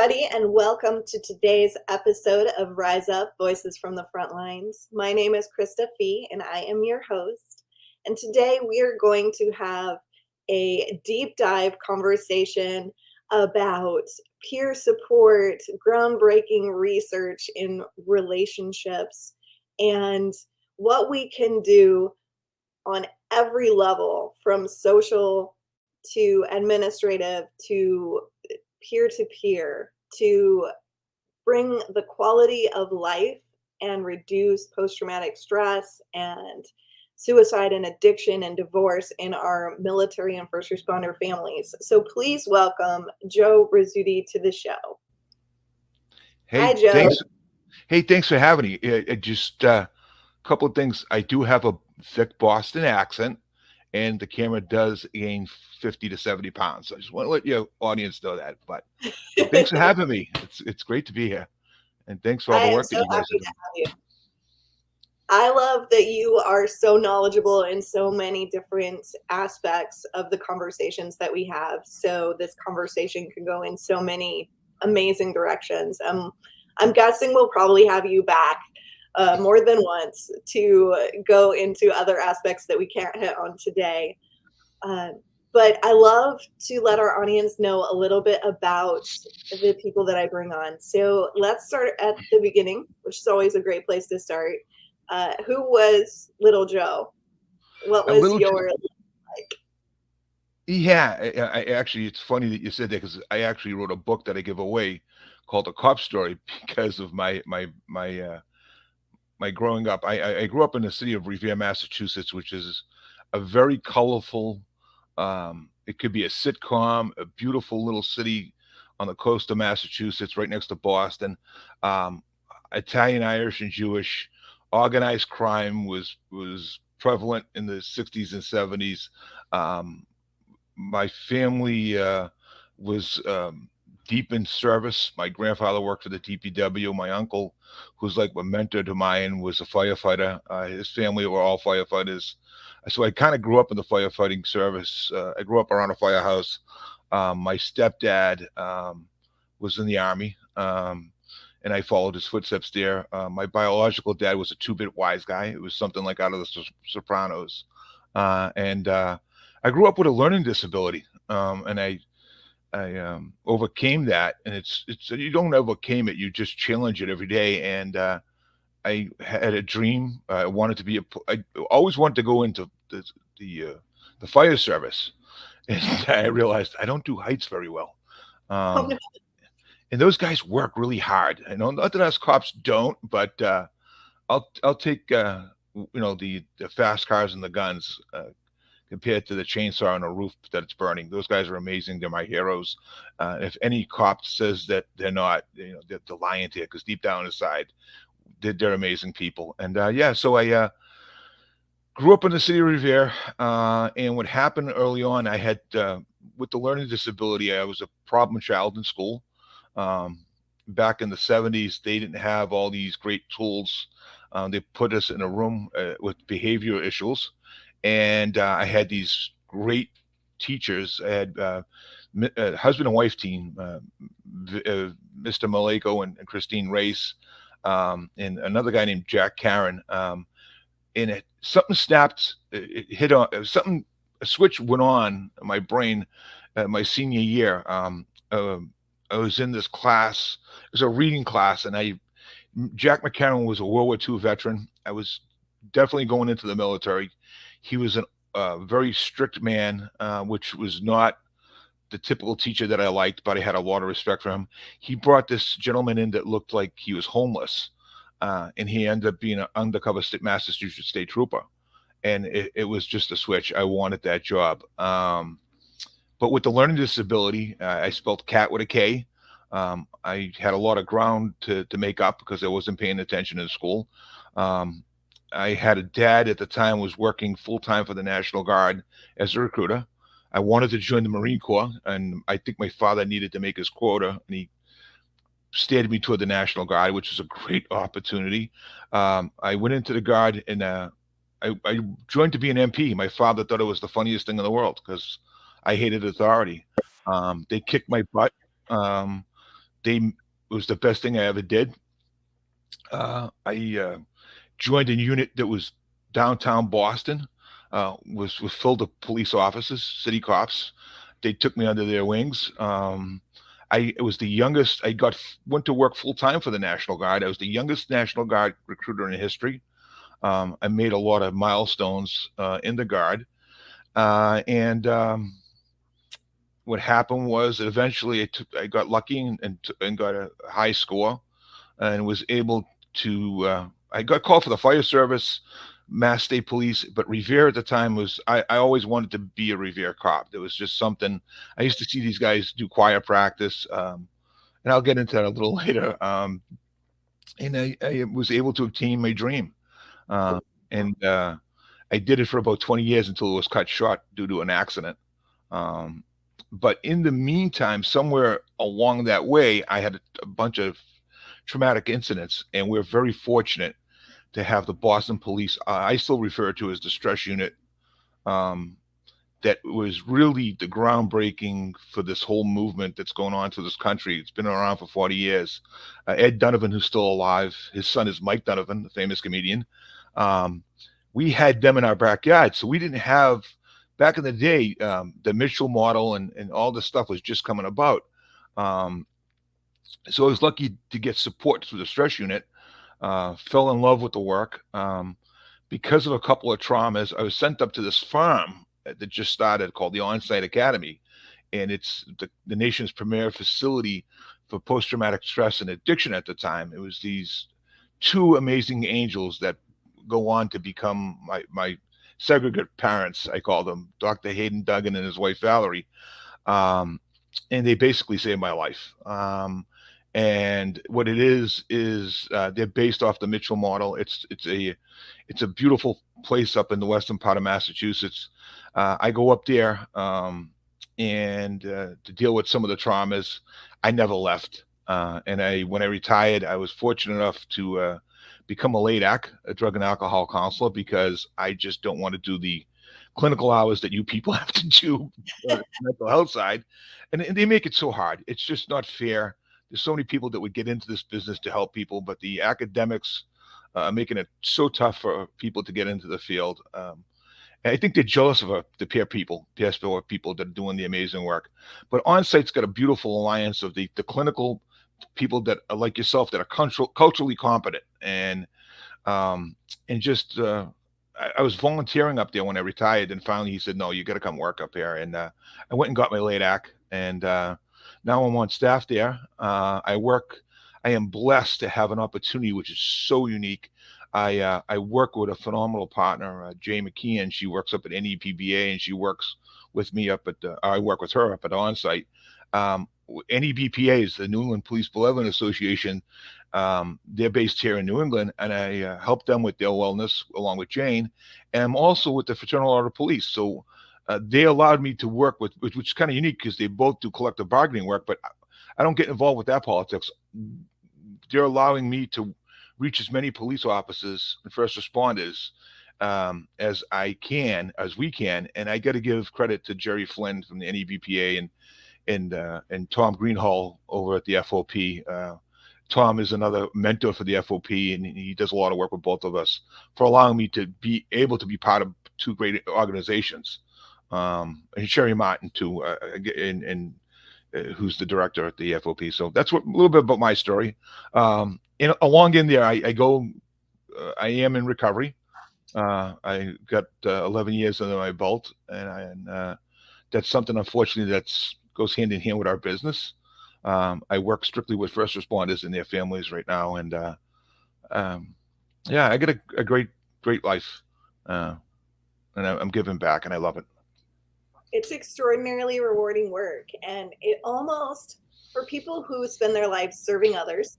everybody, and welcome to today's episode of Rise Up, Voices from the Frontlines. My name is Krista Fee, and I am your host. And today we are going to have a deep dive conversation about peer support, groundbreaking research in relationships, and what we can do on every level, from social to administrative to peer-to-peer, to bring the quality of life and reduce post-traumatic stress and suicide and addiction and divorce in our military and first responder families. So please welcome Joe Rizzuti to the show. Hi, Hey, Joe. thanks for having me. Just a couple of things. I do have a thick Boston accent, and the camera does gain 50 to 70 pounds. So I just want to let your audience know that. But thanks for having me. It's great to be here, and thanks for all I the am work that so you guys happy are to doing. have you. I love that you are so knowledgeable in so many different aspects of the conversations that we have. So this conversation can go in so many amazing directions. I'm guessing we'll probably have you back more than once to go into other aspects that we can't hit on today. But I love to let our audience know a little bit about the people that I bring on. So let's start at the beginning, which is always a great place to start. Who was Little Joe? What A was little, your like? yeah. I actually, it's funny that you said that because I actually wrote a book that I give away called "A Cop Story" because of my growing up. I grew up in the city of Revere, Massachusetts, which is a very colorful. It could be a sitcom, a beautiful little city on the coast of Massachusetts, right next to Boston. Um, Italian, Irish, and Jewish. Organized crime was prevalent in the 60s and 70s. Um, my family was deep in service. My grandfather worked for the DPW. My uncle, who's like a mentor to mine, was a firefighter. His family were all firefighters. So I kind of grew up in the firefighting service. I grew up around a firehouse. My stepdad was in the army, and I followed his footsteps there. My biological dad was a two-bit wise guy. It was something like out of the Sopranos. And I grew up with a learning disability, and I overcame that. And it's you don't overcame it; you just challenge it every day. And I had a dream. I wanted to be I always wanted to go into the, uh, the fire service, and I realized I don't do heights very well. Oh, no. Um, and those guys work really hard. I know not that us cops don't, but I'll take the fast cars and the guns compared to the chainsaw on a roof that's burning. Those guys are amazing. They're my heroes. If any cop says that they're not, they're lying to you because deep down inside, they're amazing people. And yeah, so I grew up in the city of Revere. And what happened early on, I had, with the learning disability, I was a problem child in school. Um, Back in the 70s, they didn't have all these great tools. They put us in a room with behavioral issues, and I had these great teachers. I had husband and wife team, Mr. Maleko and Christine Race, and another guy named Jack Karen. And something snapped. It hit on something. A switch went on in my brain my senior year. I was in this class. It was a reading class, and Jack McCarron was a World War II veteran. I was definitely going into the military. He was a very strict man, which was not the typical teacher that I liked, but I had a lot of respect for him. He brought this gentleman in that looked like he was homeless, and he ended up being an undercover Massachusetts state trooper. And it was just a switch. I wanted that job. But with the learning disability, I spelled cat with a K. I had a lot of ground to make up because I wasn't paying attention in school. Um, I had a dad at the time was working full time for the National Guard as a recruiter. I wanted to join the Marine Corps, and I think my father needed to make his quota, and he steered me toward the National Guard, which was a great opportunity. I went into the Guard, and I joined to be an MP. My father thought it was the funniest thing in the world because I hated authority. They kicked my butt. Um, it was the best thing I ever did. I joined a unit that was downtown Boston, was filled with police officers, city cops. They took me under their wings. I was the youngest. Went to work full time for the National Guard. I was the youngest National Guard recruiter in history. I made a lot of milestones in the Guard, and what happened was that eventually I got lucky and got a high score and was able to. I got called for the fire service, Mass State Police, but Revere at the time I always wanted to be a Revere cop. There was just something. I used to see these guys do choir practice, and I'll get into that a little later. And I was able to obtain my dream, uh, and I did it for about 20 years until it was cut short due to an accident. Um, but in the meantime, somewhere along that way, I had a bunch of traumatic incidents, and we're very fortunate to have the Boston Police. I still refer to as the stress unit. Um, that was really the groundbreaking for this whole movement that's going on through this country. It's been around for 40 years. Ed Donovan, who's still alive, his son is Mike Donovan, the famous comedian. Um, we had them in our backyard. So we didn't have, back in the day, the Mitchell model and all this stuff was just coming about. Um, so I was lucky to get support through the stress unit, fell in love with the work. Because of a couple of traumas, I was sent up to this farm that just started called the Onsite Academy. And it's the nation's premier facility for post-traumatic stress and addiction at the time. It was these two amazing angels that go on to become my segregate parents, I call them, Dr. Hayden Duggan and his wife Valerie. Um, and they basically saved my life. And what it is they're based off the Mitchell model. It's a beautiful place up in the western part of Massachusetts. I go up there and to deal with some of the traumas. I never left, and when I retired, I was fortunate enough to become a LADAC, a drug and alcohol counselor, because I just don't want to do the clinical hours that you people have to do on the mental health side, and they make it so hard. It's just not fair. There's so many people that would get into this business to help people, but the academics making it so tough for people to get into the field. And I think they're jealous of the peer support people that are doing the amazing work. But OnSite's got a beautiful alliance of the clinical people that are like yourself that are culturally competent um, and just I was volunteering up there when I retired, and finally he said, "No, you got to come work up here." And I went and got my LADAC, and now I'm on staff there. I am blessed to have an opportunity which is so unique. I work with a phenomenal partner, Jay McKeon. She works up at NEPBA, and she works with me up at. I work with her up at OnSite. NEBPA is the New England Police Benevolent Association. They're based here in New England, and I help them with their wellness along with Jane. And I'm also with the Fraternal Order of Police. So they allowed me to work with, which is kind of unique because they both do collective bargaining work, but I don't get involved with that politics. They're allowing me to reach as many police officers and first responders as we can. And I got to give credit to Jerry Flynn from the NEBPA and Tom Greenhall over at the FOP. Tom is another mentor for the FOP, and he does a lot of work with both of us for allowing me to be able to be part of two great organizations. And Sherry Martin too, and who's the director at the FOP. So that's a little bit about my story. And along in there, I go. I am in recovery. I got 11 years under my belt, and that's something unfortunately goes hand in hand with our business. I work strictly with first responders and their families right now, and yeah, I get a great life, and I'm giving back, and I love it. It's extraordinarily rewarding work, and it almost, for people who spend their lives serving others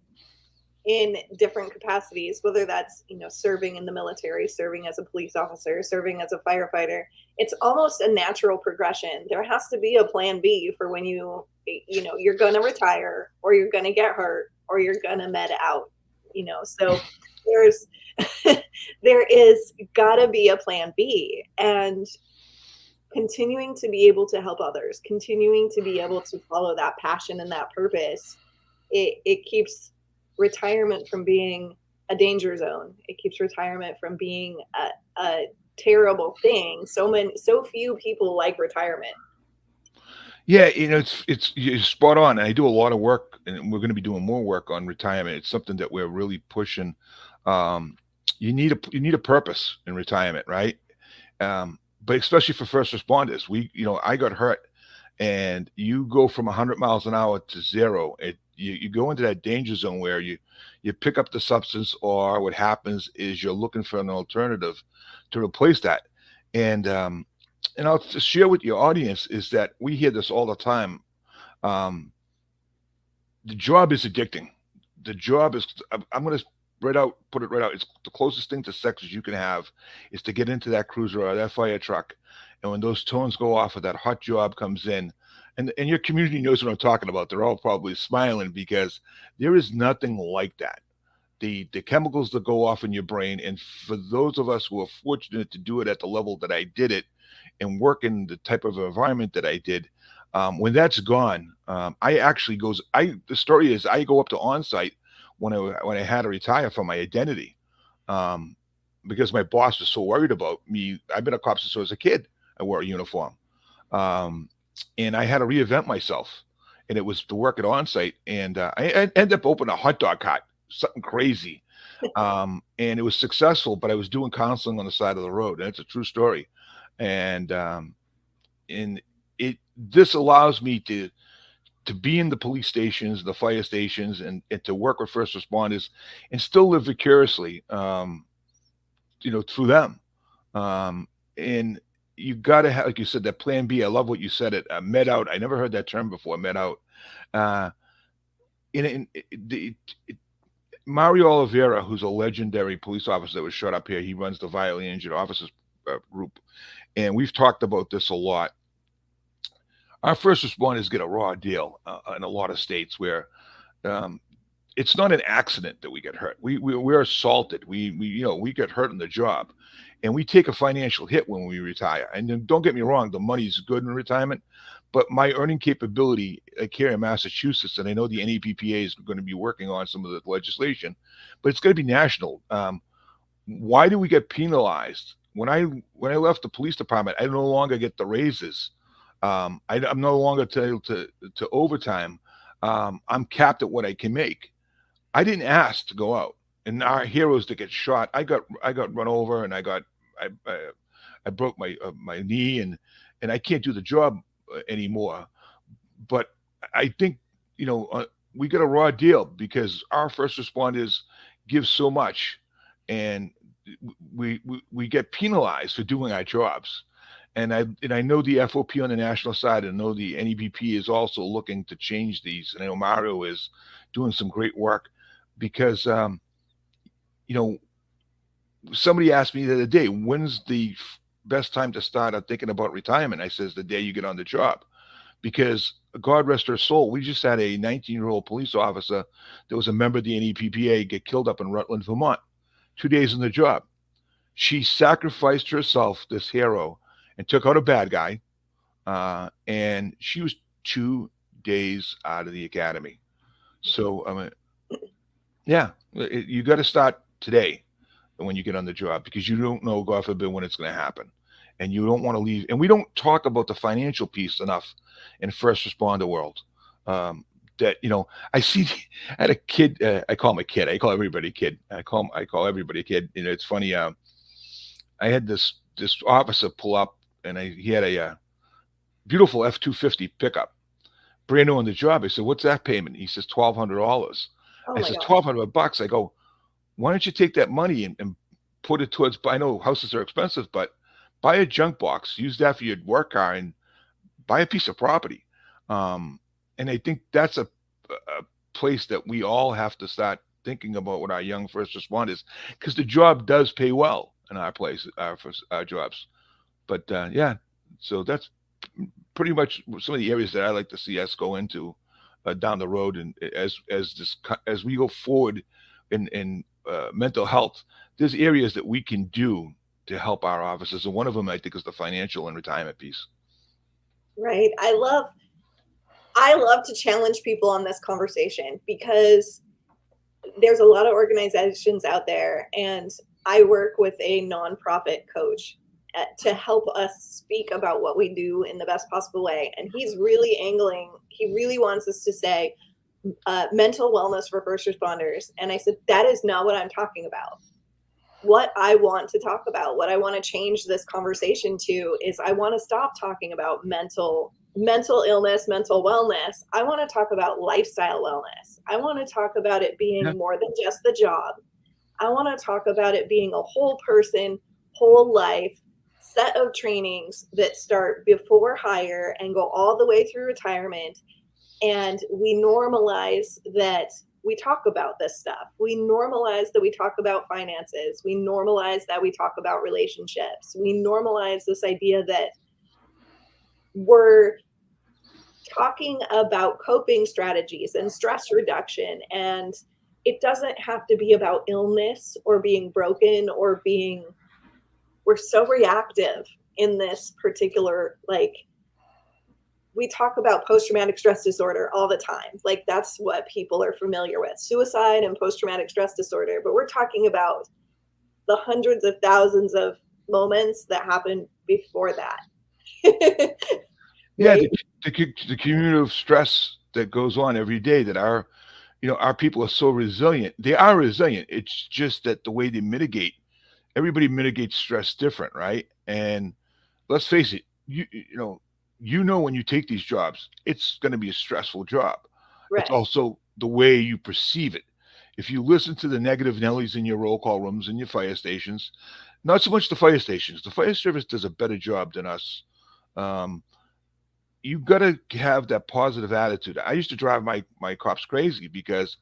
in different capacities, whether that's serving in the military, serving as a police officer, serving as a firefighter, it's almost a natural progression. There has to be a plan B for when you're going to retire, or you're going to get hurt, or you're going to med out. So there's there is gotta be a plan B, and continuing to be able to help others, continuing to be able to follow that passion and that purpose it keeps retirement from being a danger zone. It keeps retirement from being a terrible thing. So few people like retirement. Yeah, it's you're spot on. And I do a lot of work, and we're going to be doing more work on retirement. It's something that we're really pushing. Um, you need a purpose in retirement, right? But especially for first responders, I got hurt, and you go from 100 miles an hour to zero. You go into that danger zone where you pick up the substance, or what happens is you're looking for an alternative to replace that. And I'll just share with your audience is that we hear this all the time. Um, the job is addicting. The job is. I'm going to put it right out. It's the closest thing to sex as you can have is to get into that cruiser or that fire truck, and when those tones go off, or that hot job comes in, and your community knows what I'm talking about. They're all probably smiling because there is nothing like that. The chemicals that go off in your brain, and for those of us who are fortunate to do it at the level that I did it, and work in the type of environment that I did, when that's gone, I actually goes. I the story is I go up to on-site when I had to retire from my identity, um, because my boss was so worried about me. I've been a cop since I was a kid. I wore a uniform, um, and I had to reinvent myself, and it was to work at on-site, and I ended up opening a hot dog cart, something crazy, and it was successful. But I was doing counseling on the side of the road, and it's a true story, and it this allows me to be in the police stations, the fire stations, and to work with first responders, and still live vicariously, through them. And you got to have, like you said, that plan B. I love what you said. It med out. I never heard that term before. Med out. Uh, in Mario Oliveira, who's a legendary police officer that was shot up here, he runs the violently injured officers group, and we've talked about this a lot. Our first responders get a raw deal in a lot of states where um, it's not an accident that we get hurt. We're assaulted. We get hurt on the job, and we take a financial hit when we retire. And then don't get me wrong, the money's good in retirement, but my earning capability, like here in Massachusetts, and I know the NEPPA is going to be working on some of the legislation, but it's going to be national. Why do we get penalized? When I left the police department, I no longer get the raises. I'm no longer entitled to overtime. I'm capped at what I can make. I didn't ask to go out, and our heroes that get shot, I got run over, and I broke my knee, and I can't do the job anymore. But I think we get a raw deal because our first responders give so much, and we get penalized for doing our jobs. And I know the FOP on the national side, and I know the NEBP is also looking to change these. And I know Mario is doing some great work because you know somebody asked me the other day, when's the best time to start thinking about retirement? I says the day you get on the job, because God rest her soul, we just had a 19-year-old police officer that was a member of the NEPPA get killed up in Rutland, Vermont. 2 days on the job, she sacrificed herself, this hero, and took out a bad guy. And she was 2 days out of the academy. So yeah, you got to start today when you get on the job, because you don't know, God forbid, when it's going to happen, and you don't want to leave. And we don't talk about the financial piece enough in first responder world. That I see. I had a kid. I call him a kid. I call everybody a kid. I call everybody a kid. It's funny. I had this officer pull up, and he had a beautiful F-250 pickup, brand new on the job. I said, "What's that payment?" He says, $1,200. Oh I my says, gosh. $1,200. I go, why don't you take that money and put it towards? I know houses are expensive, but buy a junk box. Use that for your work car and buy a piece of property. And I think that's a place that we all have to start thinking about with our young first responders, because the job does pay well in our place, our jobs. But yeah, so that's pretty much some of the areas that I like to see us go into down the road, and as we go forward in mental health, there's areas that we can do to help our officers, and one of them I think is the financial and retirement piece. Right. I love I love to challenge people on this conversation because there's a lot of organizations out there, and I work with a nonprofit coach to help us speak about what we do in the best possible way. And he's really angling, he really wants us to say mental wellness for first responders. And I said, that is not what I'm talking about. What I want to talk about, what I want to change this conversation to is I want to stop talking about mental illness, mental wellness. I want to talk about lifestyle wellness. I want to talk about it Yeah. being more than just the job. I want to talk about it being a whole person, whole life set of trainings that start before hire and go all the way through retirement. And we normalize that we talk about this stuff. We normalize that we talk about finances. We normalize that we talk about relationships. We normalize this idea that we're talking about coping strategies and stress reduction, and it doesn't have to be about illness or being broken or being, we're so reactive in this particular, like, we talk about post-traumatic stress disorder all the time. Like, that's what people are familiar with, suicide and post-traumatic stress disorder. But we're talking about the hundreds of thousands of moments that happen before that. Yeah, Right? the cumulative stress that goes on every day that our people are so resilient. They are resilient. It's just that the way they mitigate, everybody mitigates stress different, right? And let's face it, when you take these jobs, it's going to be a stressful job. It's Right. also the way you perceive it. If you listen to the negative Nellies in your roll call rooms and your fire stations, not so much the fire stations. The fire service does a better job than us. Um, you got to have that positive attitude. I used to drive my cops crazy because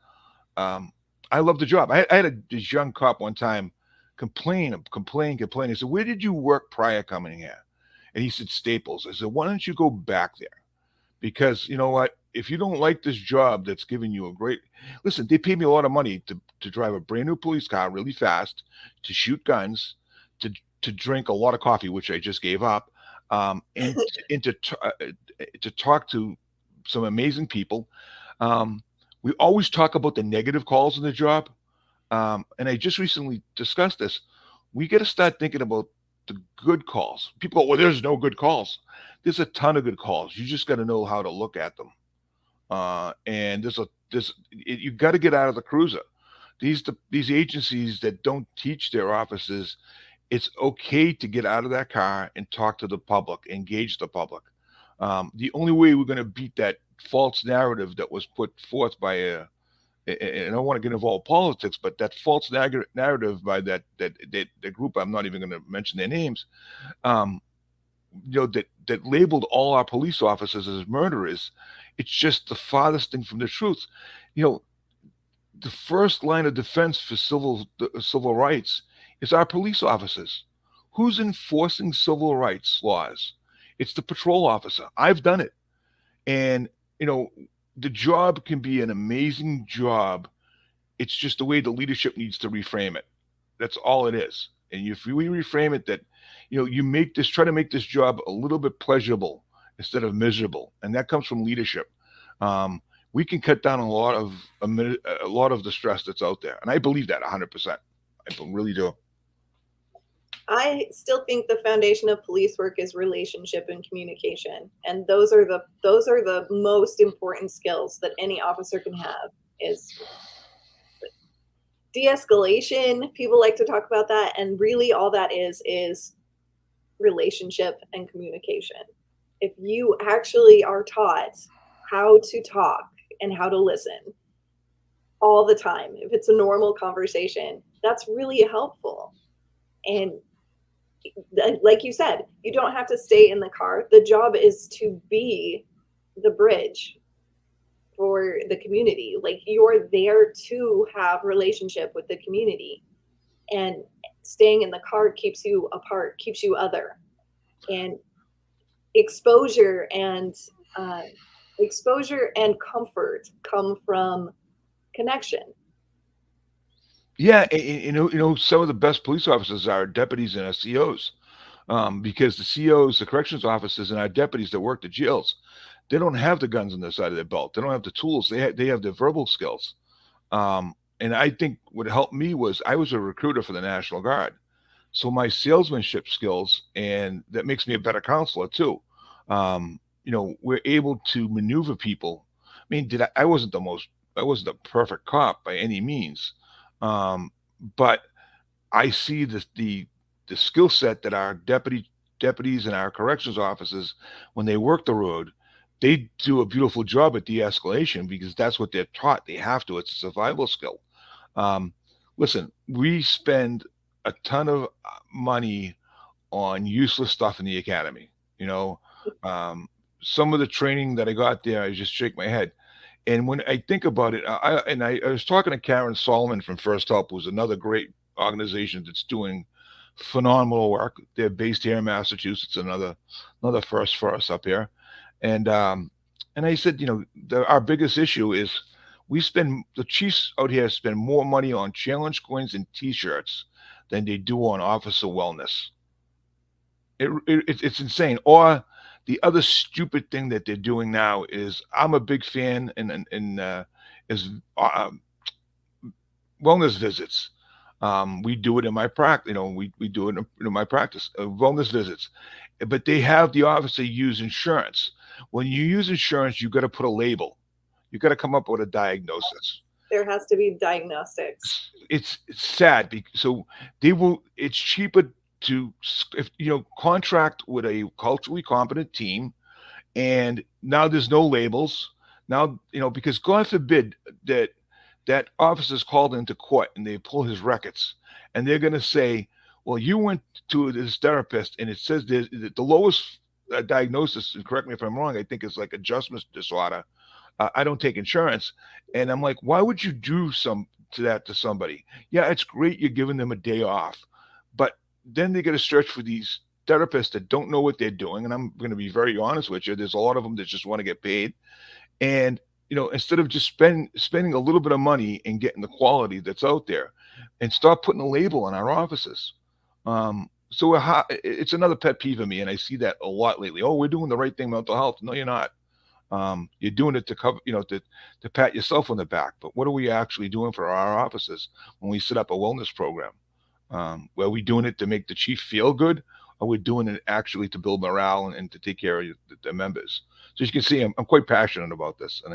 um, I love the job. I had this young cop one time complain. I said, "Where did you work prior coming here?" And he said, "Staples." I said, "Why don't you go back there? Because you know what? If you don't like this job that's giving you a great listen, they paid me a lot of money to drive a brand new police car really fast, to shoot guns, to to drink a lot of coffee, which I just gave up, and to talk to some amazing people. Um, we always talk about the negative calls in the job, and I just recently discussed this. We got to start thinking about the good calls. People go, well, there's no good calls. There's a ton of good calls. You just got to know how to look at them. And you got to get out of the cruiser. These agencies that don't teach their offices, it's okay to get out of that car and talk to the public, engage the public. The only way we're going to beat that false narrative that was put forth by and I don't want to get involved in politics, but that false narrative by that group, I'm not even going to mention their names, um, that labeled all our police officers as murderers. It's just the farthest thing from the truth. You know, the first line of defense for civil rights is our police officers. Who's enforcing civil rights laws? It's the patrol officer. I've done it, and you know, the job can be an amazing job. It's just the way the leadership needs to reframe it. That's all it is. And if we reframe it that, try to make this job a little bit pleasurable instead of miserable, and that comes from leadership. Um, we can cut down a lot of the stress that's out there, and I believe that 100%. I really do. I still think the foundation of police work is relationship and communication, and those are the most important skills that any officer can have. Is de-escalation. People like to talk about that, and really all that is relationship and communication. If you actually are taught how to talk and how to listen all the time, if it's a normal conversation, that's really helpful. And like you said, you don't have to stay in the car. The job is to be the bridge for the community. Like, you're there to have relationship with the community, and staying in the car keeps you apart, keeps you other. And exposure and uh, exposure and comfort come from connection. Yeah, some of the best police officers are deputies and COs, because the COs, the corrections officers, and our deputies that work the jails, they don't have the guns on their side of their belt. They don't have the tools. They have the verbal skills. And I think what helped me was I was a recruiter for the National Guard. So my salesmanship skills, and that makes me a better counselor too. We're able to maneuver people. I mean, I wasn't a perfect cop by any means. Um, but I see the skill set that our deputies and our corrections officers, when they work the road, they do a beautiful job at de-escalation because that's what they're taught. They have to. It's a survival skill. Um, Listen, we spend a ton of money on useless stuff in the academy. You know, um, some of the training that I got there, I just shake my head. And when I think about it, I was talking to Karen Solomon from First Help, who's another great organization that's doing phenomenal work. They're based here in Massachusetts, another first for us up here. And I said, our biggest issue is the chiefs out here spend more money on challenge coins and T-shirts than they do on officer wellness. It's insane. Or the other stupid thing that they're doing now is I'm a big fan and is wellness visits. We do it in my practice. We do it in my practice. Wellness visits, but they have the officer use insurance. When you use insurance, you got to put a label. You got to come up with a diagnosis. There has to be diagnostics. It's sad because so they will. It's cheaper to if contract with a culturally competent team, and now there's no labels. Now because God forbid that officer's called into court and they pull his records and they're going to say, well, you went to this therapist and it says the lowest diagnosis, and correct me if I'm wrong, I think it's like adjustment disorder. I don't take insurance. And I'm like, why would you do some to that to somebody? Yeah, it's great you're giving them a day off, but then they get to search for these therapists that don't know what they're doing. And I'm going to be very honest with you. There's a lot of them that just want to get paid. And instead of just spending a little bit of money and getting the quality that's out there, and start putting a label on our offices. It's another pet peeve of me, and I see that a lot lately. Oh, we're doing the right thing, mental health. No, you're not. You're doing it to cover, to pat yourself on the back. But what are we actually doing for our offices when we set up a wellness program? Are we doing it to make the chief feel good, or we're doing it actually to build morale and to take care of the members? So you can see, I'm quite passionate about this, and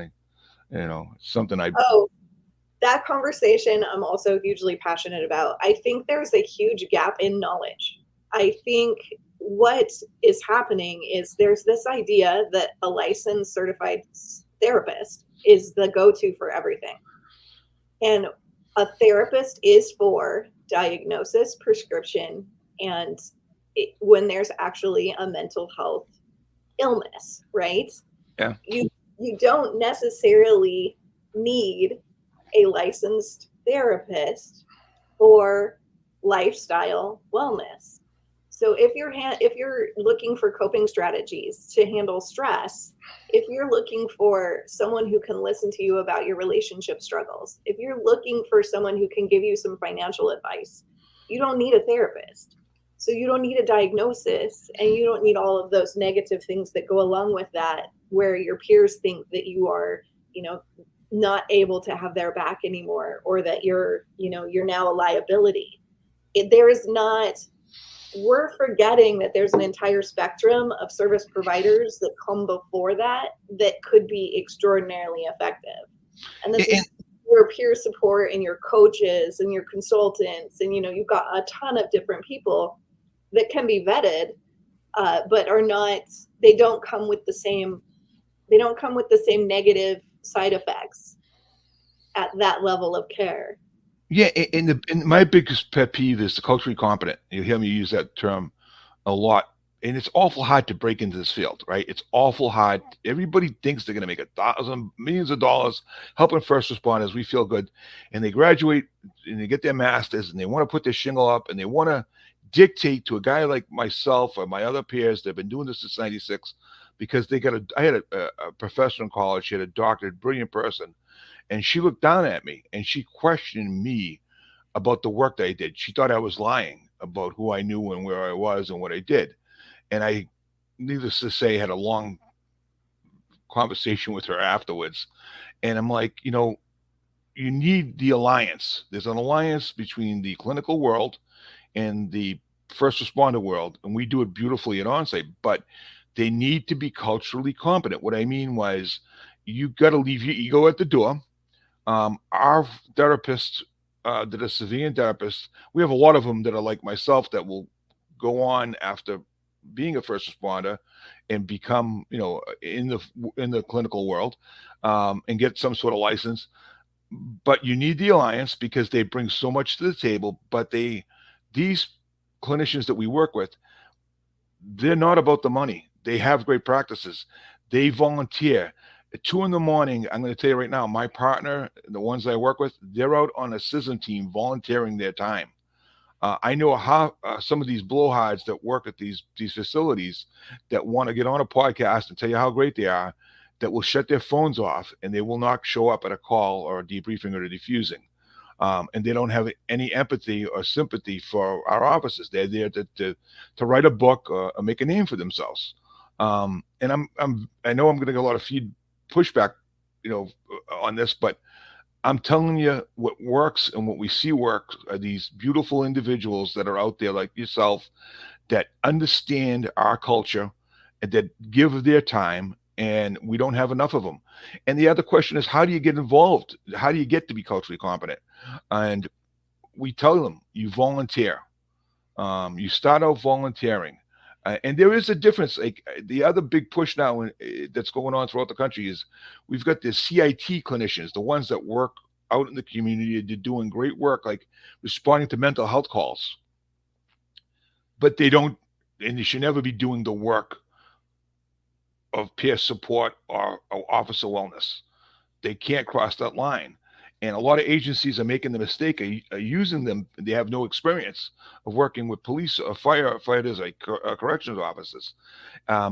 it's something I. Oh, that conversation I'm also hugely passionate about. I think there's a huge gap in knowledge. I think what is happening is there's this idea that a licensed certified therapist is the go-to for everything. And a therapist is for diagnosis, prescription, and when there's actually a mental health illness, right? Yeah. You don't necessarily need a licensed therapist for lifestyle wellness. So if you're looking for coping strategies to handle stress, if you're looking for someone who can listen to you about your relationship struggles, if you're looking for someone who can give you some financial advice, you don't need a therapist. So you don't need a diagnosis, and you don't need all of those negative things that go along with that, where your peers think that you are, not able to have their back anymore, or that you're now a liability. We're forgetting that there's an entire spectrum of service providers that come before that could be extraordinarily effective. And this is your peer support and your coaches and your consultants, and you've got a ton of different people that can be vetted, but they don't come with the same negative side effects at that level of care. Yeah, and my biggest pet peeve is the culturally competent. You hear me use that term a lot, and it's awful hard to break into this field, right? It's awful hard. Everybody thinks they're going to make millions of dollars helping first responders. We feel good, and they graduate and they get their masters, and they want to put their shingle up, and they want to dictate to a guy like myself or my other peers that have been doing this since '96, because I had a professor in college. She had a doctorate, brilliant person, and she looked down at me and she questioned me about the work that I did. She thought I was lying about who I knew and where I was and what I did. And I, needless to say, had a long conversation with her afterwards, and I'm like, you need the alliance. There's an alliance between the clinical world and the first responder world, and we do it beautifully at onsite, but they need to be culturally competent. What I mean was, you got to leave your ego at the door. Our therapists, that are civilian therapists, we have a lot of them that are like myself that will go on after being a first responder and become, in the clinical world, and get some sort of license. But you need the alliance because they bring so much to the table. But these clinicians that we work with, they're not about the money. They have great practices. They volunteer. At 2 in the morning, I'm going to tell you right now, my partner, the ones I work with, they're out on a CISM team volunteering their time. I know how some of these blowhards that work at these facilities that want to get on a podcast and tell you how great they are, that will shut their phones off and they will not show up at a call or a debriefing or a defusing. And they don't have any empathy or sympathy for our officers. They're there to write a book, or make a name for themselves. And I know I'm going to get a lot of pushback, on this, but I'm telling you, what works and what we see work are these beautiful individuals that are out there like yourself, that understand our culture and that give their time, and we don't have enough of them. And the other question is, how do you get involved? How do you get to be culturally competent? And we tell them, you volunteer. You start out volunteering. And there is a difference. Like, the other big push now, that's going on throughout the country, is we've got the CIT clinicians, the ones that work out in the community. They're doing great work, like responding to mental health calls. But they don't, and they should never be doing the work of peer support or officer wellness. They can't cross that line. And a lot of agencies are making the mistake of using them. They have no experience of working with police or firefighters, like corrections officers.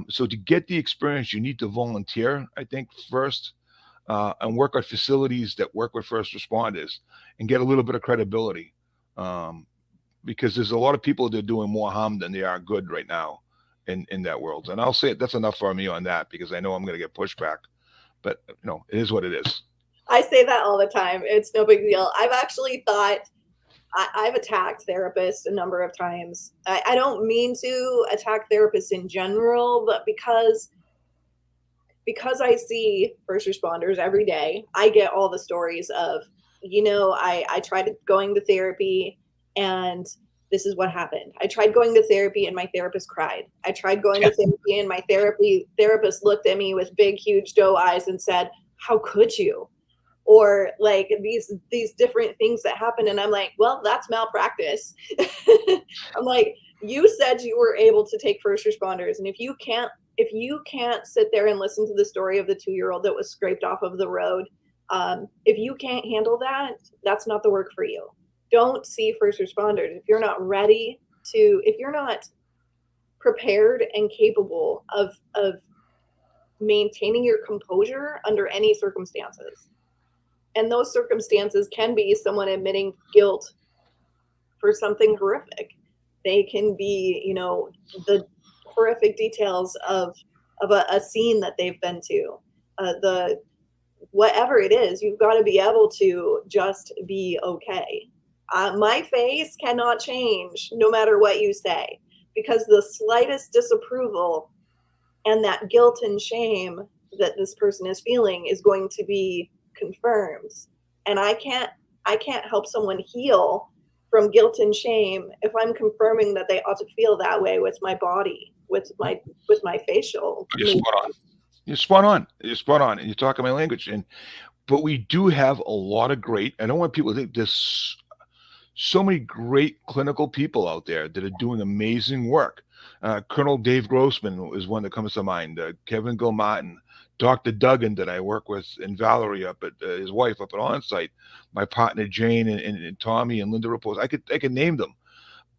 So to get the experience, you need to volunteer, I think, first, and work at facilities that work with first responders and get a little bit of credibility. Because there's a lot of people that are doing more harm than they are good right now in that world. And I'll say that's enough for me on that, because I know I'm going to get pushback. But it is what it is. I say that all the time. It's no big deal. I've actually thought I've attacked therapists a number of times. I don't mean to attack therapists in general, but because I see first responders every day, I get all the stories of, I tried going to therapy and this is what happened. I tried going to therapy and my therapist cried. I tried going to therapy and my therapist looked at me with big, huge doe eyes and said, "How could you?" Or like these different things that happen. And I'm like, well, that's malpractice. I'm like, you said you were able to take first responders. And if you can't sit there and listen to the story of the 2-year-old that was scraped off of the road, if you can't handle that, that's not the work for you. Don't see first responders. If you're not ready if you're not prepared and capable of maintaining your composure under any circumstances. And those circumstances can be someone admitting guilt for something horrific. They can be, the horrific details of a scene that they've been to. Whatever it is, you've got to be able to just be okay. My face cannot change no matter what you say, because the slightest disapproval and that guilt and shame that this person is feeling is going to be confirmed. And I can't help someone heal from guilt and shame if I'm confirming that they ought to feel that way with my body, with my facial. You're spot on. You're spot on. You're spot on. And you're talking my language. But we do have a lot of great, I don't want people to think there's so many great clinical people out there that are doing amazing work. Colonel Dave Grossman is one that comes to mind. Kevin Gilmartin, Dr. Duggan that I work with, and Valerie up at his wife up at Onsite, my partner Jane and Tommy and Linda Repose. I could name them,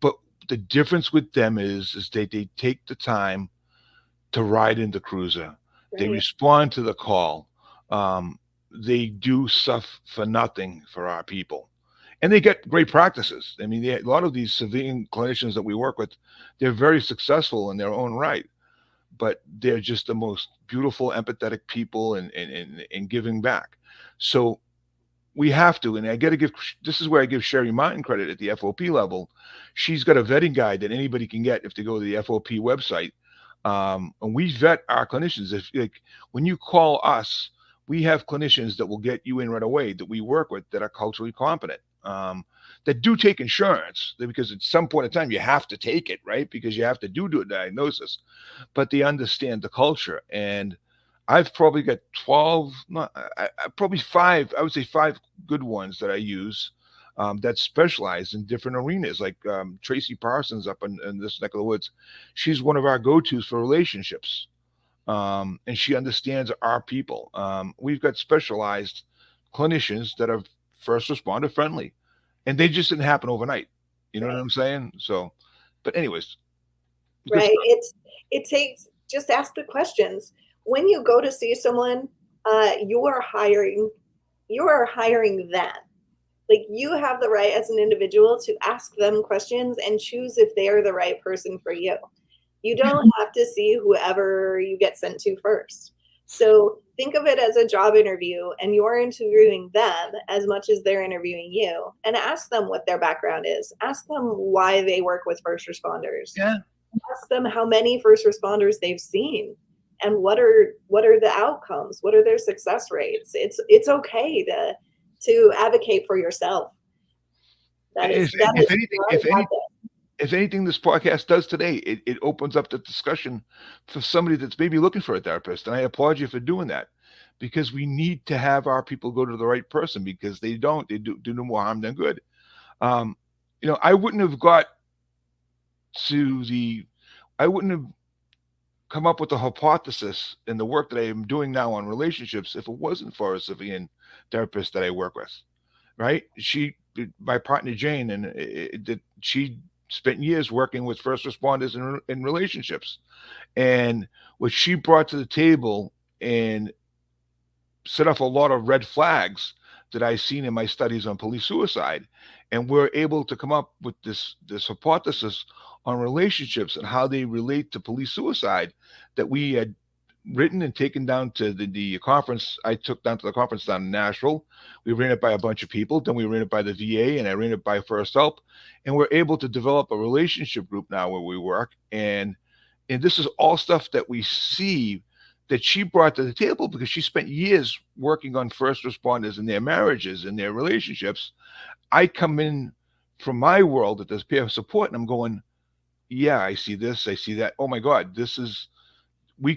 but the difference with them is they take the time to ride in the cruiser. Right. They respond to the call. They do stuff for nothing for our people. And they get great practices. I mean, a lot of these civilian clinicians that we work with, they're very successful in their own right. but they're just the most beautiful, empathetic people and giving back. So we have to, and I got to give. This is where I give Sherry Martin credit at the FOP level. She's got a vetting guide that anybody can get if they go to the FOP website, and we vet our clinicians. If like when you call us, we have clinicians that will get you in right away that we work with that are culturally competent. That do take insurance because at some point in time you have to take it, right? Because you have to do a diagnosis, but they understand the culture. And I've probably got 12, not, probably five, I would say five good ones that I use that specialize in different arenas. Like Tracy Parsons up in this neck of the woods. She's one of our go tos for relationships. And she understands our people. We've got specialized clinicians that are first responder friendly, and they just didn't happen overnight. You know what Right. I'm saying? So, but anyways, good Right. stuff. It takes, just ask the questions. When you go to see someone, you are hiring them. Like, you have the right as an individual to ask them questions and choose if they are the right person for you. You don't have to see whoever you get sent to first. So think of it as a job interview, and you're interviewing them as much as they're interviewing you, and ask them what their background is. Ask them why they work with first responders. Yeah, Ask them how many first responders they've seen, and what are the outcomes, what are their success rates. It's okay to advocate for yourself. that is if that if is anything, not a bad thing. if anything, this podcast does today, it opens up the discussion for somebody that's maybe looking for a therapist. And I applaud you for doing that because we need to have our people go to the right person because they do no more harm than good. Um, I wouldn't have got to I wouldn't have come up with the hypothesis and the work that I am doing now on relationships if it wasn't for a civilian therapist that I work with. Right? My partner Jane, and she spent years working with first responders in relationships, and what she brought to the table and set off a lot of red flags that I seen in my studies on police suicide, and we're able to come up with this hypothesis on relationships and how they relate to police suicide that we had written and taken down to the conference. I took down to the conference down in Nashville. We ran it by a bunch of people. Then we ran it by the VA, and I ran it by First Help. And we're able to develop a relationship group now where we work. And this is all stuff that we see that she brought to the table because she spent years working on first responders and their marriages and their relationships. I come in from my world at this peer support, and I'm going, yeah, I see this, I see that. Oh my God, this is we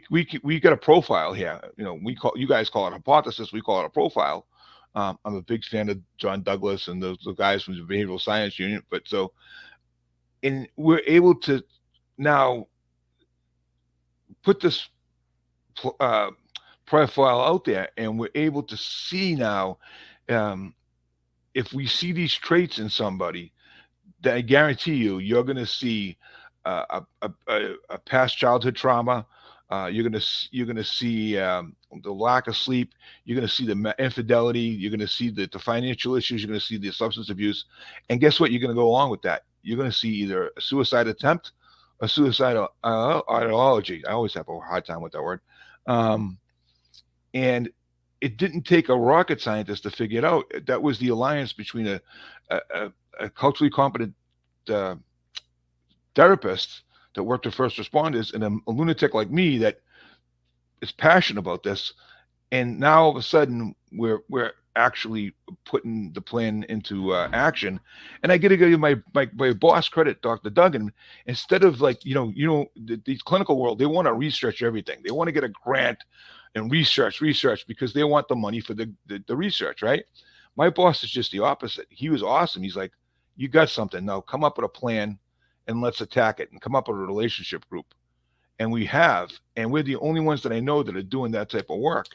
got a profile here. You guys call it hypothesis, we call it a profile. I'm a big fan of John Douglas and the guys from the behavioral science unit. But so, and we're able to now put this uh, profile out there, and we're able to see now um, if we see these traits in somebody, that I guarantee you're going to see a past childhood trauma. You're gonna see the lack of sleep. You're gonna see the infidelity. You're gonna see the financial issues. You're gonna see the substance abuse. And guess what? You're gonna go along with that. You're gonna see either a suicide attempt, a suicidal ideology. I always have a hard time with that word. Um, and it didn't take a rocket scientist to figure it out. That was the alliance between a, a, a culturally competent uh, therapist that worked with first responders and a lunatic like me that is passionate about this. And now all of a sudden we're actually putting the plan into action. And I got to give my boss credit, Dr. Duggan. Instead of like the clinical world, they want to research everything. They want to get a grant and research because they want the money for the research, right? My boss is just the opposite. He was awesome. He's like, you got something, now come up with a plan and let's attack it and come up with a relationship group. And we have, and we're the only ones that I know that are doing that type of work.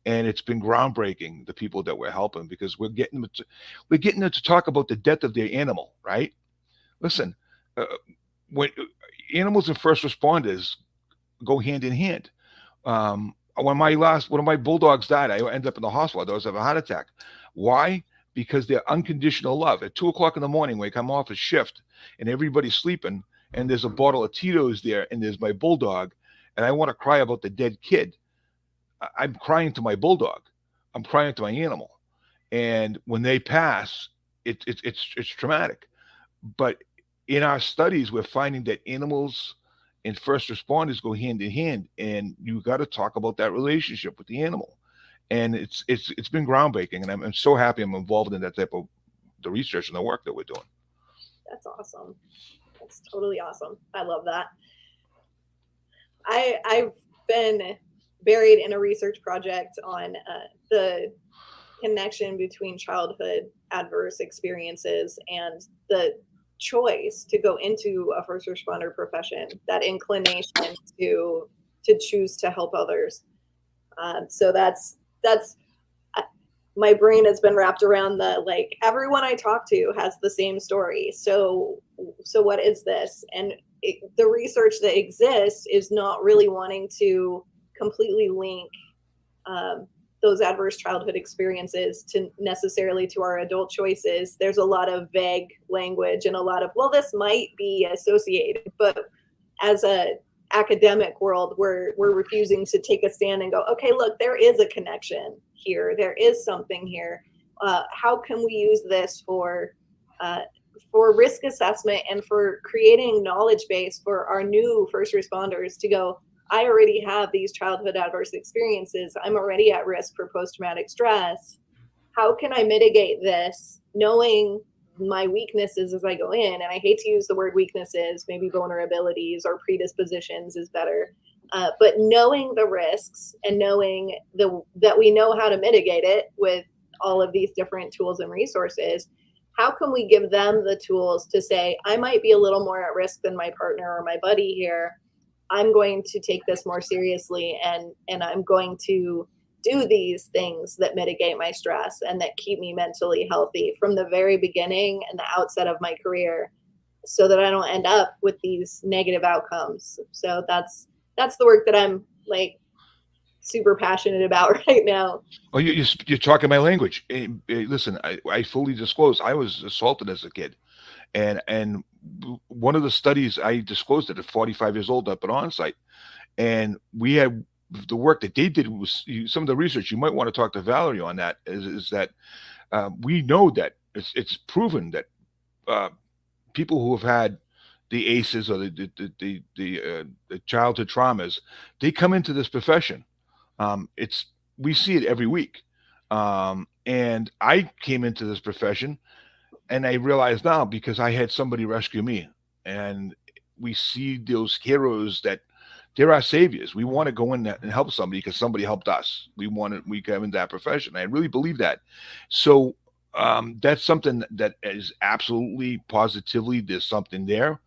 And it's been groundbreaking, the people that we're helping, because we're getting them to talk about the death of their animal, right? Listen, uh, when animals and first responders go hand in hand. When one of my bulldogs died, I ended up in the hospital. I was having a heart attack. Why? Because they're unconditional love. At 2 o'clock in the morning, when I come off a shift and everybody's sleeping, and there's a bottle of Tito's there, and there's my bulldog. and I want to cry about the dead kid, I'm crying to my bulldog. I'm crying to my animal. And when they pass, it's traumatic. But in our studies, we're finding that animals and first responders go hand in hand, and you got to talk about that relationship with the animal. And it's been groundbreaking, and I'm so happy I'm involved in that type of the research and the work that we're doing. That's awesome. That's totally awesome. I love that. I've been buried in a research project on the connection between childhood adverse experiences and the choice to go into a first responder profession, that inclination to choose to help others. So that's my brain has been wrapped around the, like, everyone I talk to has the same story. So what is this? And the research that exists is not really wanting to completely link those adverse childhood experiences to necessarily to our adult choices. There's a lot of vague language and a lot of, well, this might be associated, but as a academic world, we're refusing to take a stand and go, okay, look, there is a connection here. There is something here. How can we use this for risk assessment and for creating knowledge base for our new first responders to go, I already have these childhood adverse experiences. I'm already at risk for post-traumatic stress. How can I mitigate this knowing my weaknesses as I go in? And I hate to use the word weaknesses, maybe vulnerabilities or predispositions is better. But knowing the risks and knowing that we know how to mitigate it with all of these different tools and resources, how can we give them the tools to say, I might be a little more at risk than my partner or my buddy here. I'm going to take this more seriously, and I'm going to do these things that mitigate my stress and that keep me mentally healthy from the very beginning and the outset of my career, so that I don't end up with these negative outcomes. So that's the work that I'm like super passionate about right now. Oh, you're talking my language. Listen, I fully disclose I was assaulted as a kid, and one of the studies I disclosed it at 45 years old up at onsite, and we had the work that they did was some of the research. You might want to talk to Valerie on that. Is that we know that it's proven that uh, people who have had the ACEs or the childhood traumas, they come into this profession. It's We see it every week. And I came into this profession, and I realize now because I had somebody rescue me, and we see those heroes that they're our saviors. We want to go in there and help somebody because somebody helped us. We come into that profession. I really believe that. So that's something that is absolutely positively there's something there.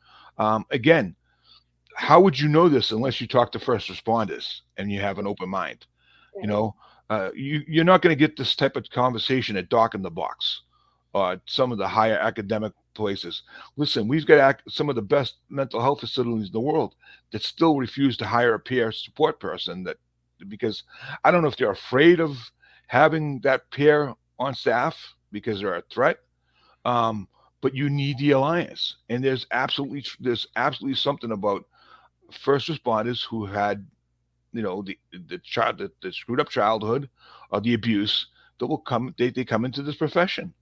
Again, how would you know this unless you talk to first responders and you have an open mind? You Right. know, you're not going to get this type of conversation at Doc in the Box or some of the higher academic places. Listen, we've got some of the best mental health facilities in the world that still refuse to hire a peer support person that because I don't know if they're afraid of having that peer on staff because they're a threat. Um, but you need the alliance, and there's absolutely something about first responders who had the screwed up childhood or the abuse that will come they come into this profession.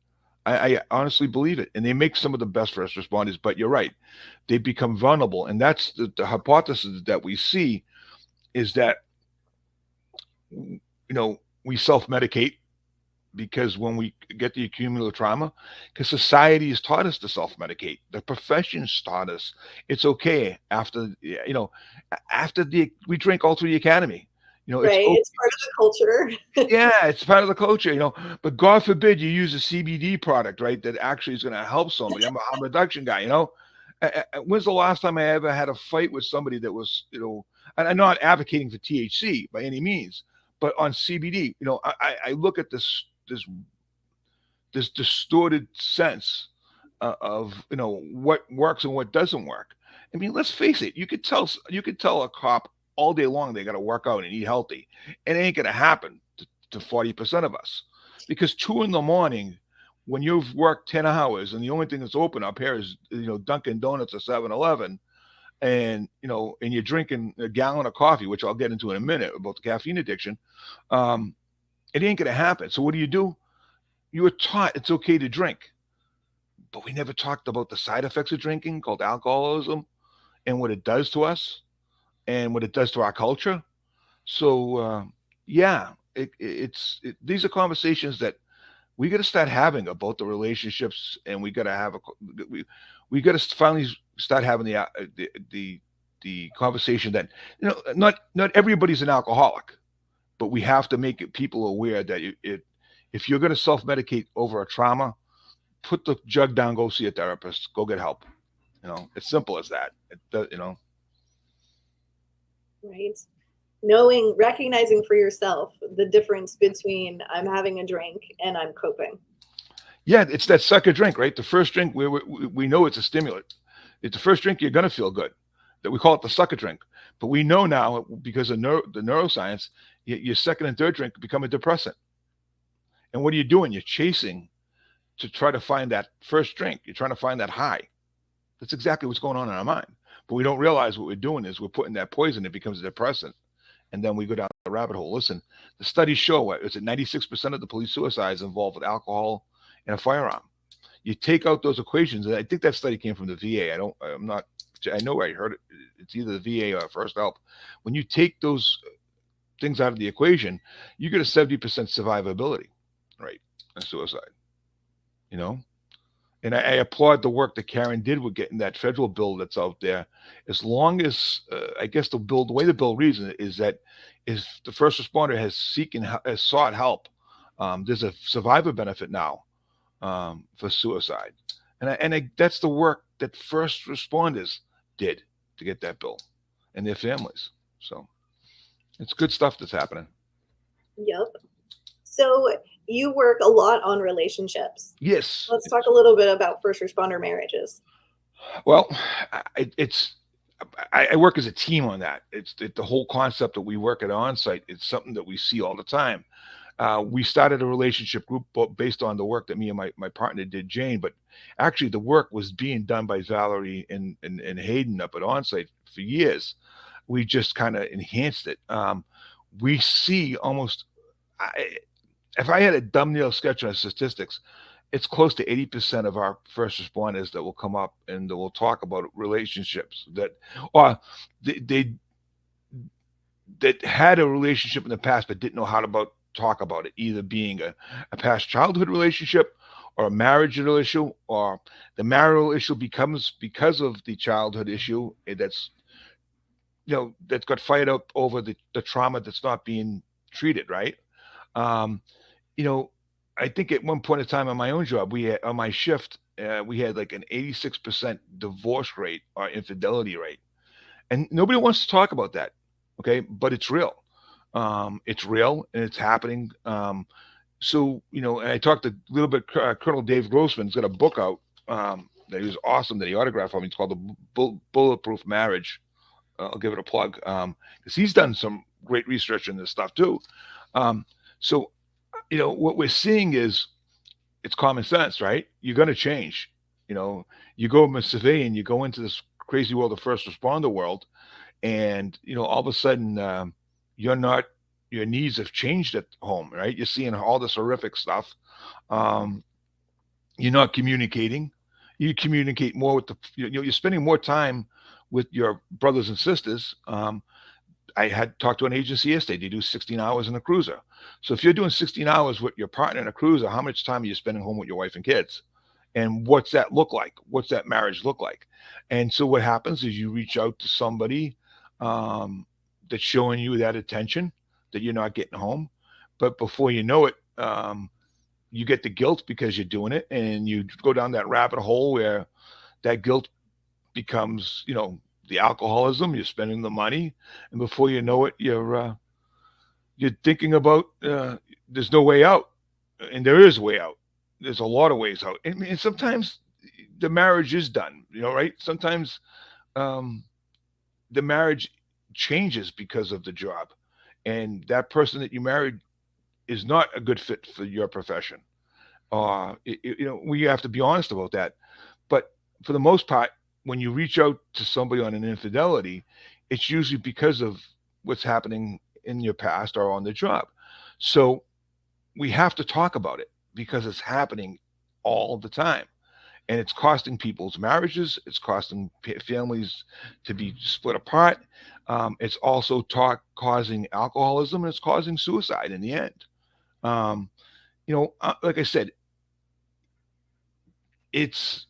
I honestly believe it, and they make some of the best first responders. But you're right, they become vulnerable, and that's the hypothesis that we see is that we self medicate because when we get the cumulative trauma, because society has taught us to self-medicate, the professions taught us it's okay after the we drink all through the academy. It's Right. okay. It's part of the culture. Yeah, it's part of the culture, but God forbid you use a CBD product, right? That actually is going to help somebody. I'm a harm reduction guy. When's the last time I ever had a fight with somebody that was, and I'm not advocating for THC by any means, but on CBD, I look at this distorted sense of what works and what doesn't work. I mean, let's face it. You could tell a cop all day long they got to work out and eat healthy. It ain't gonna happen to 40% of us because 2 in the morning when you've worked 10 hours and the only thing that's open up here is Dunkin' Donuts or 7-Eleven. and and you're drinking a gallon of coffee, which I'll get into in a minute about the caffeine addiction, um, it ain't gonna happen. So what do? You were taught it's okay to drink, but we never talked about the side effects of drinking, called alcoholism, and what it does to us, and what it does to our culture. So yeah, these are conversations that we got to start having about the relationships, and we got to have we we got to finally start having the conversation that not everybody's an alcoholic, but we have to make people aware that if you're going to self medicate over a trauma, put the jug down, go see a therapist, go get help. It's simple as that. Right? Knowing, recognizing for yourself the difference between I'm having a drink and I'm coping. Yeah, it's that second drink, right? The first drink, we know it's a stimulant. It's the first drink, you're going to feel good. That we call it the sucker drink. But we know now, because of the neuroscience, your second and third drink become a depressant. And what are you doing? You're chasing to try to find that first drink. You're trying to find that high. That's exactly what's going on in our mind. But we don't realize what we're doing is we're putting that poison, it becomes a depressant. And then we go down the rabbit hole. Listen, the studies show what is it 96% of the police suicides involve with alcohol and a firearm. You take out those equations, and I think that study came from the VA. I'm not, I know I heard it. It's either the VA or First Help. When you take those things out of the equation, you get a 70% survivability, right? In suicide, you know? And I applaud the work that Karen did with getting that federal bill that's out there. As long as I guess the way the bill reads is that if the first responder has sought help, there's a survivor benefit now for suicide, and that's the work that first responders did to get that bill, and their families. So it's good stuff that's happening. Yep. So you work a lot on relationships. Yes. Let's talk a little bit about first responder marriages. Well, it's I work as a team on that. The whole concept that we work at onsite. It's something that we see all the time. We started a relationship group based on the work that me and my partner did, Jane. But actually, the work was being done by Valerie and Hayden up at onsite for years. We just kind of enhanced it. We see almost. If I had a thumbnail sketch on statistics, it's close to 80% of our first responders that will come up and that will talk about relationships or they that had a relationship in the past but didn't know how to talk about it, either being a past childhood relationship or a marital issue, or the marital issue becomes because of the childhood issue that's got fired up over the trauma that's not being treated right. Um, you know, I think at one point in time on my own job, on my shift, we had like an 86% divorce rate or infidelity rate, and nobody wants to talk about that. Okay, but it's real. It's real and it's happening. So and I talked a little bit. Colonel Dave Grossman's got a book out that he was awesome that he autographed for me. It's called the Bulletproof Marriage. I'll give it a plug because he's done some great research in this stuff too. So what we're seeing is it's common sense, right? You're going to change. You go from a civilian, you go into this crazy world of first responder world, and all of a sudden you're not your needs have changed at home, right? You're seeing all this horrific stuff. Um, you're not communicating. You communicate more with you're spending more time with your brothers and sisters. I had talked to an agency yesterday. They do 16 hours in a cruiser. So if you're doing 16 hours with your partner in a cruiser, how much time are you spending home with your wife and kids? And what's that look like? What's that marriage look like? And so what happens is you reach out to somebody that's showing you that attention that you're not getting home. But before you know it, you get the guilt because you're doing it, and you go down that rabbit hole where that guilt becomes, the alcoholism. You're spending the money, and before you know it, you're thinking about there's no way out, and there is a way out. There's a lot of ways out, and sometimes the marriage is done. Right? Sometimes the marriage changes because of the job, and that person that you married is not a good fit for your profession. We have to be honest about that. But for the most part, when you reach out to somebody on an infidelity, it's usually because of what's happening in your past or on the job. So we have to talk about it because it's happening all the time, and it's costing people's marriages. It's costing families to be split apart. It's also causing alcoholism, and it's causing suicide in the end. Um, like I said, it's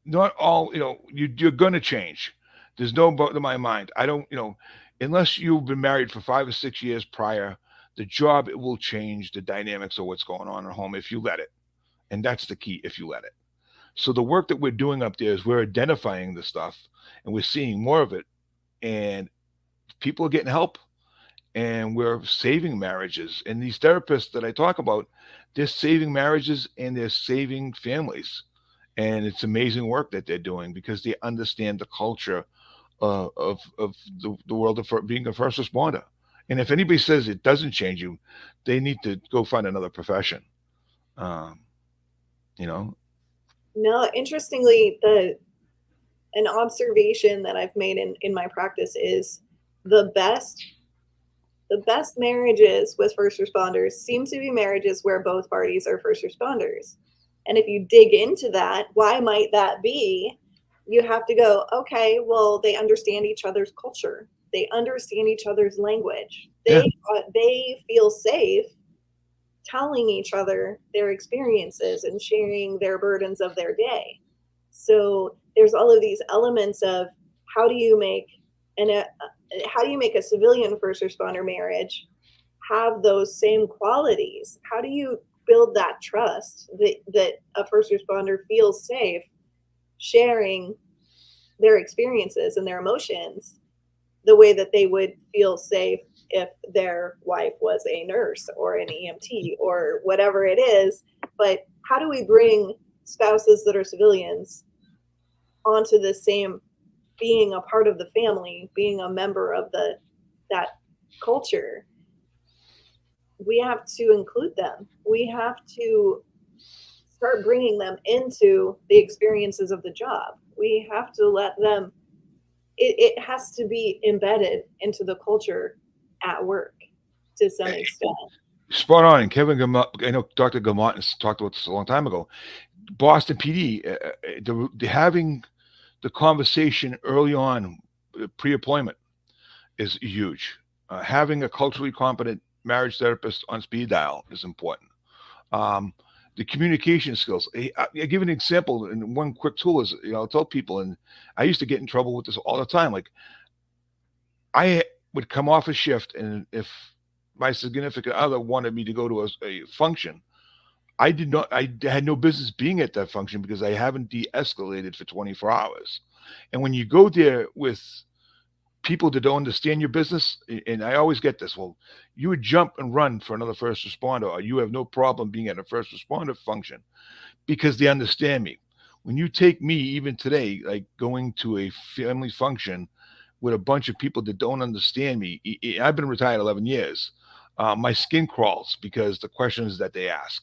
not all. You're going to change. There's no doubt in my mind. I don't. Unless you've been married for 5 or 6 years prior, the job, it will change the dynamics of what's going on at home if you let it, and that's the key. If you let it. So the work that we're doing up there is we're identifying the stuff, and we're seeing more of it, and people are getting help, and we're saving marriages. And these therapists that I talk about, they're saving marriages and they're saving families. And it's amazing work that they're doing because they understand the culture of the world of being a first responder. And if anybody says it doesn't change you, they need to go find another profession. Um, you know, No, interestingly, the an observation that I've made in my practice is the best the best marriages with first responders seem to be marriages where both parties are first responders. And if you dig into that, why might that be? You have to go, okay, well, they understand each other's culture. They understand each other's language. yeah, They feel safe telling each other their experiences and sharing their burdens of their day. So there's all of these elements of how do you make an how do you make a civilian first responder marriage have those same qualities? How do you build that trust that a first responder feels safe sharing their experiences and their emotions the way that they would feel safe if their wife was a nurse or an EMT or whatever it is? But how do we bring spouses that are civilians onto the same being a part of the family, being a member of that culture? We have to include them. We have to start bringing them into the experiences of the job. We have to let them, it has to be embedded into the culture at work to some extent. spot on. And I know Dr. Gamont talked about this a long time ago. Boston PD, having the conversation early on, pre-appointment, is huge. Having a culturally competent marriage therapist on speed dial is important. Um, the communication skills. I give an example, and one quick tool is, I'll tell people, and I used to get in trouble with this all the time. Like, I would come off a shift, and if my significant other wanted me to go to a function, I did not. I had no business being at that function because I haven't de-escalated for 24 hours. And when you go there with people that don't understand your business, and I always get this, well, you would jump and run for another first responder, or you have no problem being at a first responder function because they understand me. When you take me, even today, like going to a family function with a bunch of people that don't understand me, I've been retired 11 years. My skin crawls because the questions that they ask,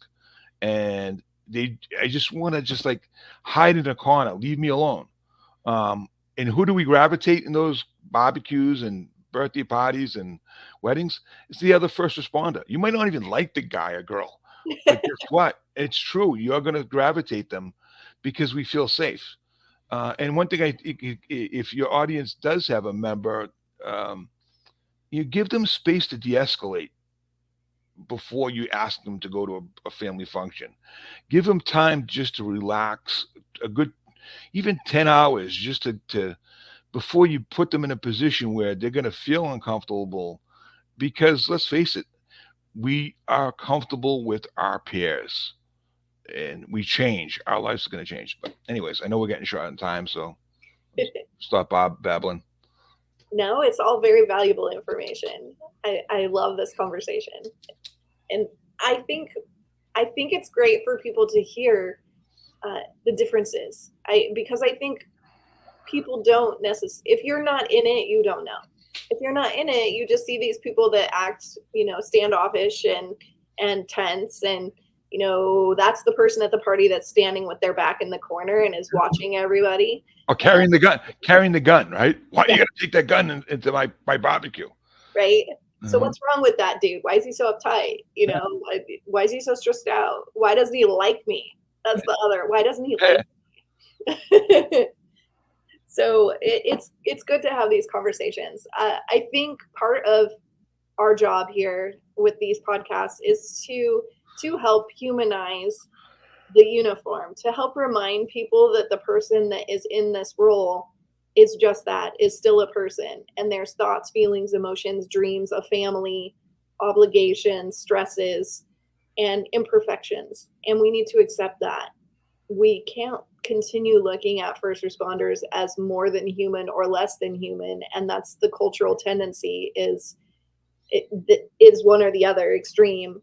and I just want to just like hide in a corner, leave me alone. Um, and who do we gravitate in those barbecues and birthday parties and weddings? It's the other first responder. You might not even like the guy or girl, but guess what? It's true. You're going to gravitate them because we feel safe. And one thing, if your audience does have a member, um, you give them space to de-escalate before you ask them to go to a family function. Give them time just to relax, a good, even 10 hours, just to before you put them in a position where they're going to feel uncomfortable. Because let's face it, we are comfortable with our peers, and we change. Our lives are going to change. But anyways, I know we're getting short on time, so stop babbling. No, it's all very valuable information. I love this conversation. And I think I think it's great for people to hear the differences. Because I think people don't necessarily. If you're not in it, you don't know. If you're not in it, you just see these people that act, standoffish and tense, and That's the person at the party that's standing with their back in the corner and is watching everybody. Or carrying the gun, right? Why are you gonna take that gun into my barbecue? Right? So Uh-huh. what's wrong with that dude? Why is he so uptight? Why is he so stressed out? Why doesn't he like me? That's the other. Why doesn't he like me? So it's good to have these conversations. I think part of our job here with these podcasts is to help humanize the uniform, to help remind people that the person that is in this role is just that, is still a person, and there's thoughts, feelings, emotions, dreams, a family, obligations, stresses, and imperfections, and we need to accept that. We can't continue looking at first responders as more than human or less than human, and that's the cultural tendency, is one or the other extreme,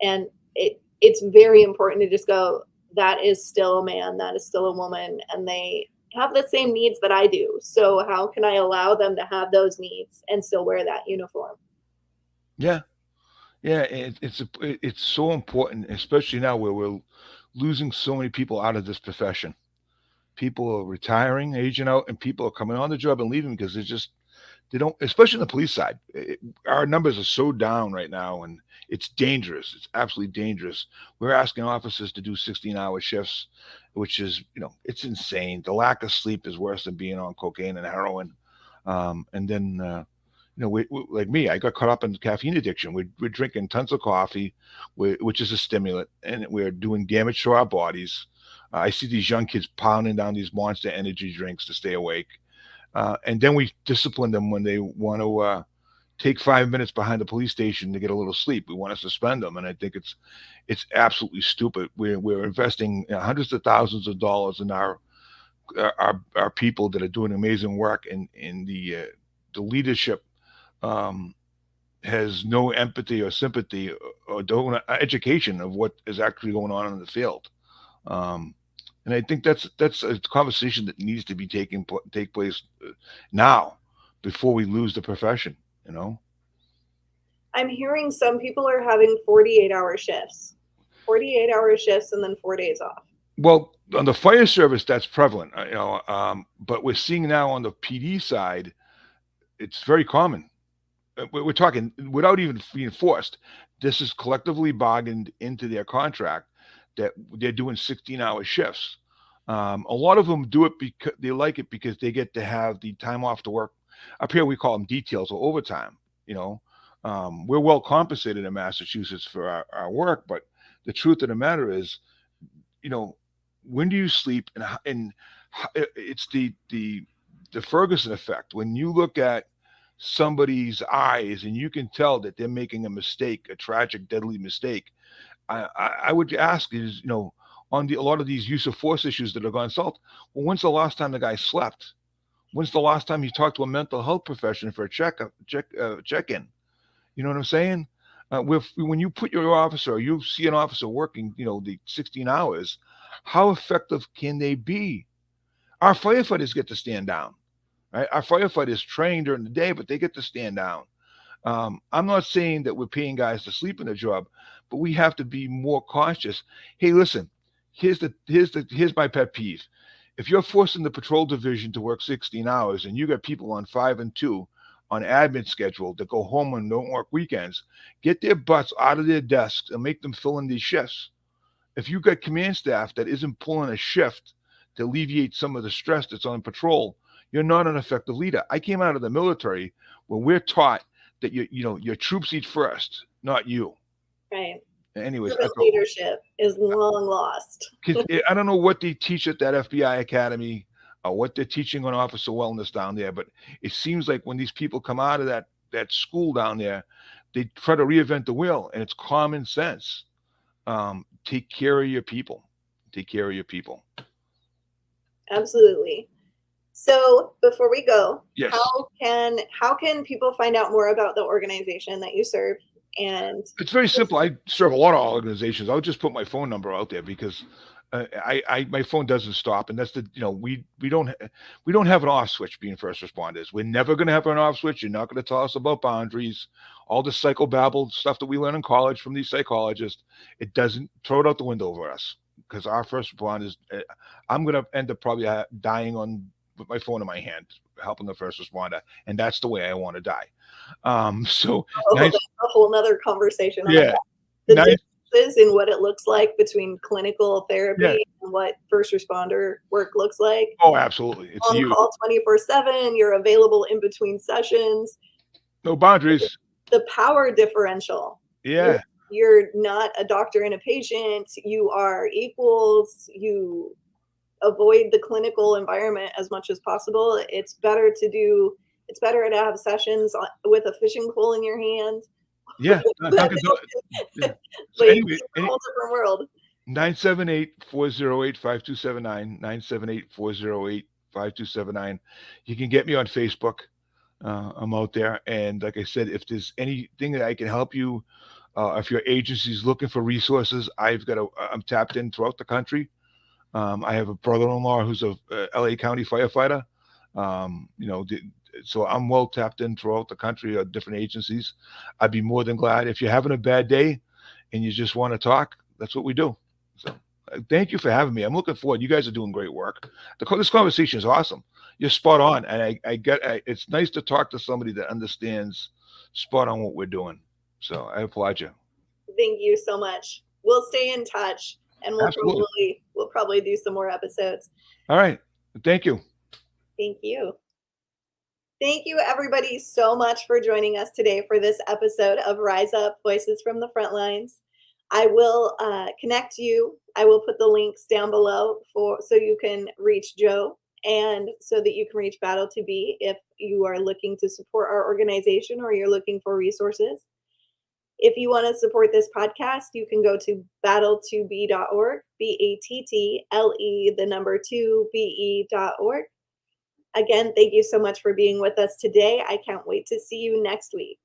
and it's very important to just go, that is still a man, that is still a woman, and they have the same needs that I do. So how can I allow them to have those needs and still wear that uniform? Yeah, yeah. It's so important, especially now where we're losing so many people out of this profession. People are retiring, aging out, and people are coming on the job and leaving because they don't, especially on the police side. Our numbers are so down right now, and it's dangerous. It's absolutely dangerous. We're asking officers to do 16-hour shifts, which is, it's insane. The lack of sleep is worse than being on cocaine and heroin. And then, like me, I got caught up in caffeine addiction. We're drinking tons of coffee, which is a stimulant, and we're doing damage to our bodies. I see these young kids pounding down these monster energy drinks to stay awake. And then we discipline them when they want to take 5 minutes behind the police station to get a little sleep. We want to suspend them, and I think it's absolutely stupid. We're investing hundreds of thousands of dollars in our people that are doing amazing work, and in the leadership um, has no empathy or sympathy or don't education of what is actually going on in the field. Um, and I think that's a conversation that needs to be take place now before we lose the profession. You know, I'm hearing some people are having 48-hour shifts, 48-hour shifts, and then 4 days off. well, on the fire service that's prevalent. But we're seeing now on the PD side, it's very common. We're talking without even being forced. This is collectively bargained into their contract that they're doing 16-hour shifts. A lot of them do it because they like it because they get to have the time off to work. Up here, we call them details or overtime. You know, we're well compensated in Massachusetts for our work, but the truth of the matter is, you know, when do you sleep? It's the Ferguson effect. When you look at somebody's eyes and you can tell that they're making a mistake, a tragic, deadly mistake. I would ask is, on a lot of these use of force issues that have gone south, well, when's the last time the guy slept? When's the last time you talked to a mental health professional for a check in? You know what I'm saying? When you put your officer, or you see an officer working, the 16 hours, how effective can they be? Our firefighters get to stand down, right? Our firefighters train during the day, but they get to stand down. I'm not saying that we're paying guys to sleep in their job, but we have to be more cautious. Hey, listen, here's my pet peeve. If you're forcing the patrol division to work 16 hours and you got people on 5 and 2 on admin schedule that go home and don't work weekends, get their butts out of their desks and make them fill in these shifts. If you've got command staff that isn't pulling a shift to alleviate some of the stress that's on patrol, you're not an effective leader. I came out of the military where we're taught that your troops eat first, not you. Right. Anyways, Servant leadership is long lost. I don't know what they teach at that FBI academy or what they're teaching on officer wellness down there, but it seems like when these people come out of that school down there, they try to reinvent the wheel, and it's common sense. Take care of your people. Take care of your people. Absolutely. So before we go, Yes. how can people find out more about the organization that you serve? And It's very simple. I serve a lot of organizations. I'll just put my phone number out there because My phone doesn't stop, and that's we don't have an off switch being first responders. We're never going to have an off switch. You're not going to tell us about boundaries, all the psychobabble stuff that we learn in college from these psychologists. It doesn't throw it out the window over us because our first responders. I'm going to end up probably dying on with my phone in my hand, helping the first responder, and that's the way I want to die. So Oh, nice, that's a whole nother conversation on yeah, the nice, differences in what it looks like between clinical yeah. therapy and what first responder work looks like. Oh, absolutely. It's On you. call 24/7, you're available in between sessions. No boundaries. The power differential. You're Yeah. you're not a doctor and a patient, you are equals, you avoid the clinical environment as much as possible. It's better to have sessions with a fishing pole in your hand. Yeah. Dunkin' yeah. So Like, anyway, it's a whole different world. 978-408-5279, 978-408-5279. You can get me on Facebook. I'm out there. And like I said, if there's anything that I can help you, if your agency's looking for resources, I'm tapped in throughout the country. I have a brother-in-law who's a LA County firefighter. You know, so I'm well tapped in throughout the country, different agencies. I'd be more than glad if you're having a bad day and you just want to talk. That's what we do. So thank you for having me. I'm looking forward. You guys are doing great work. This conversation is awesome. You're spot on, and it's nice to talk to somebody that understands spot on what we're doing. So I applaud you. Thank you so much. We'll stay in touch and Absolutely. we'll probably do some more episodes. All right. Thank you. Thank you. Thank you, everybody, so much for joining us today for this episode of Rise Up Voices from the Frontlines. I will connect you. I will put the links down below so you can reach Joe and so that you can reach Battle to Be if you are looking to support our organization or you're looking for resources. If you want to support this podcast, you can go to battle2be.org, BATTLE, the number 2, BE.org. Again, thank you so much for being with us today. I can't wait to see you next week.